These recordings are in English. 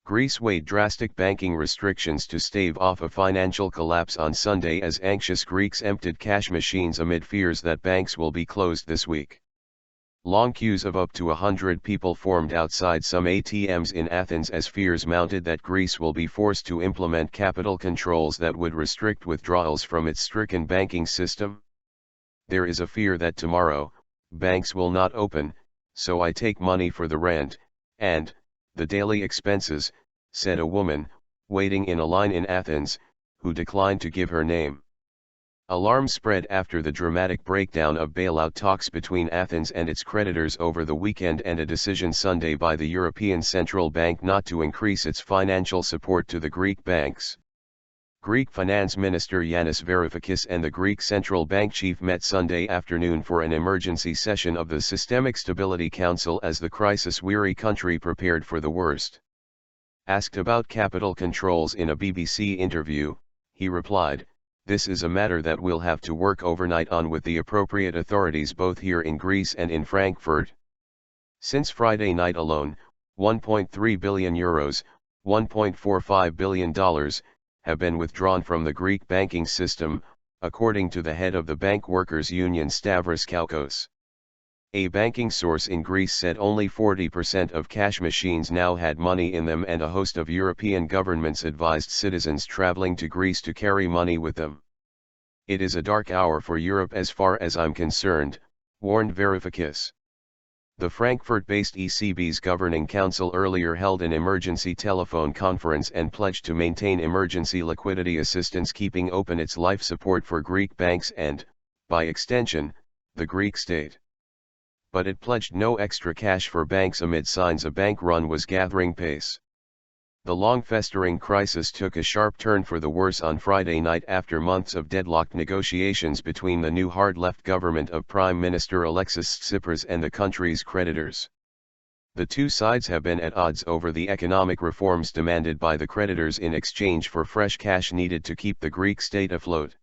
Greece weighed drastic banking restrictions to stave off a financial collapse on Sunday as anxious Greeks emptied cash machines amid fears that banks will be closed this week. Long queues of up to 100 people formed outside some ATMs in Athens as fears mounted that Greece will be forced to implement capital controls that would restrict withdrawals from its stricken banking system. There is a fear that tomorrow, banks will not open, so I take money for the rent, and the daily expenses, said a woman, waiting in a line in Athens, who declined to give her name. Alarm spread after the dramatic breakdown of bailout talks between Athens and its creditors over the weekend and a decision Sunday by the European Central Bank not to increase its financial support to the Greek banks. Greek Finance Minister Yanis Varoufakis and the Greek Central Bank chief met Sunday afternoon for an emergency session of the Systemic Stability Council as the crisis-weary country prepared for the worst. Asked about capital controls in a BBC interview, he replied, "This is a matter that we'll have to work overnight on with the appropriate authorities both here in Greece and in Frankfurt." Since Friday night alone, €1.3 billion, $1.45 billion, have been withdrawn from the Greek banking system, according to the head of the Bank Workers Union Stavros Koukos. A banking source in Greece said only 40% of cash machines now had money in them, and a host of European governments advised citizens traveling to Greece to carry money with them. "It is a dark hour for Europe as far as I'm concerned," warned Varoufakis. The Frankfurt-based ECB's Governing Council earlier held an emergency telephone conference and pledged to maintain emergency liquidity assistance, keeping open its life support for Greek banks and, by extension, the Greek state. But it pledged no extra cash for banks amid signs a bank run was gathering pace. The long-festering crisis took a sharp turn for the worse on Friday night after months of deadlocked negotiations between the new hard-left government of Prime Minister Alexis Tsipras and the country's creditors. The two sides have been at odds over the economic reforms demanded by the creditors in exchange for fresh cash needed to keep the Greek state afloat.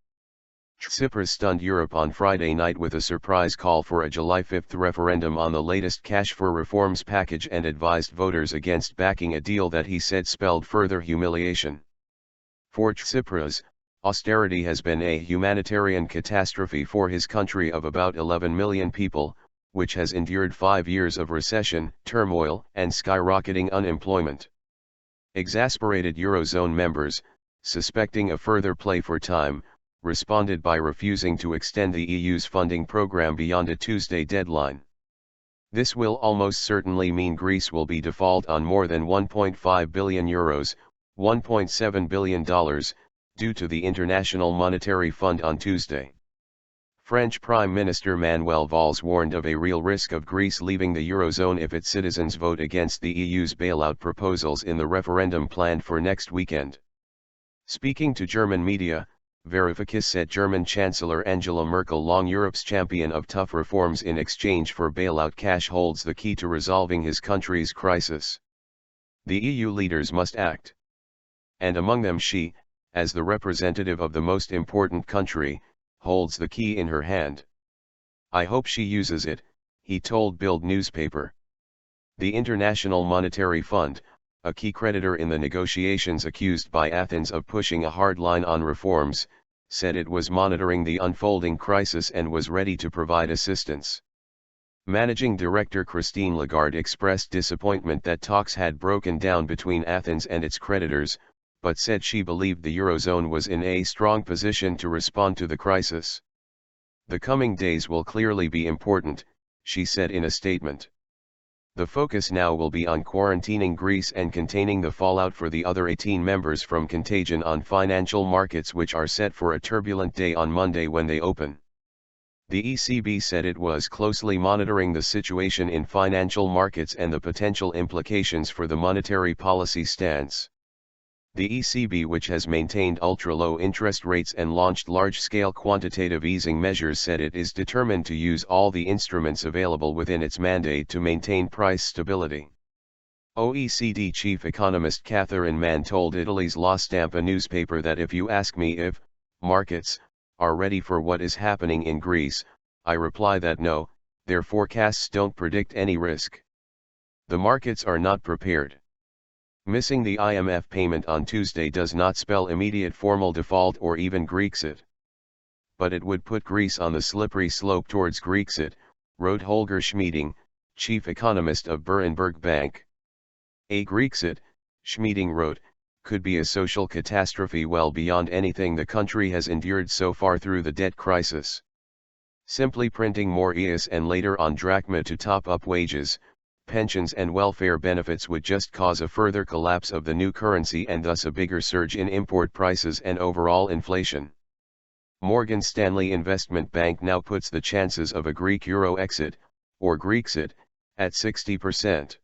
Tsipras stunned Europe on Friday night with a surprise call for a July 5 referendum on the latest cash for reforms package and advised voters against backing a deal that he said spelled further humiliation. For Tsipras, austerity has been a humanitarian catastrophe for his country of about 11 million people, which has endured 5 years of recession, turmoil, and skyrocketing unemployment. Exasperated Eurozone members, suspecting a further play for time, responded by refusing to extend the EU's funding program beyond a Tuesday deadline. This will almost certainly mean Greece will be default on more than €1.5 billion, $1.7 billion, due to the International Monetary Fund on Tuesday. French Prime Minister Manuel Valls warned of a real risk of Greece leaving the Eurozone if its citizens vote against the EU's bailout proposals in the referendum planned for next weekend. Speaking to German media, Varoufakis said German Chancellor Angela Merkel, long Europe's champion of tough reforms in exchange for bailout cash, holds the key to resolving his country's crisis. The EU leaders must act. And among them she, as the representative of the most important country, holds the key in her hand. I hope she uses it, he told Bild newspaper. The International Monetary Fund, a key creditor in the negotiations accused by Athens of pushing a hard line on reforms, said it was monitoring the unfolding crisis and was ready to provide assistance. Managing Director Christine Lagarde expressed disappointment that talks had broken down between Athens and its creditors, but said she believed the Eurozone was in a strong position to respond to the crisis. The coming days will clearly be important, she said in a statement. The focus now will be on quarantining Greece and containing the fallout for the other 18 members from contagion on financial markets, which are set for a turbulent day on Monday when they open. The ECB said it was closely monitoring the situation in financial markets and the potential implications for the monetary policy stance. The ECB, which has maintained ultra-low interest rates and launched large-scale quantitative easing measures, said it is determined to use all the instruments available within its mandate to maintain price stability. OECD chief economist Catherine Mann told Italy's La Stampa newspaper that if you ask me if markets are ready for what is happening in Greece, I reply that no, their forecasts don't predict any risk. The markets are not prepared. Missing the IMF payment on Tuesday does not spell immediate formal default or even Grexit. But it would put Greece on the slippery slope towards Grexit, wrote Holger Schmieding, chief economist of Berenberg Bank. A Grexit, Schmieding wrote, could be a social catastrophe well beyond anything the country has endured so far through the debt crisis. Simply printing more EIS and later on drachma to top up wages, pensions and welfare benefits would just cause a further collapse of the new currency and thus a bigger surge in import prices and overall inflation. Morgan Stanley Investment Bank now puts the chances of a Greek euro exit, or Grexit, at 60%.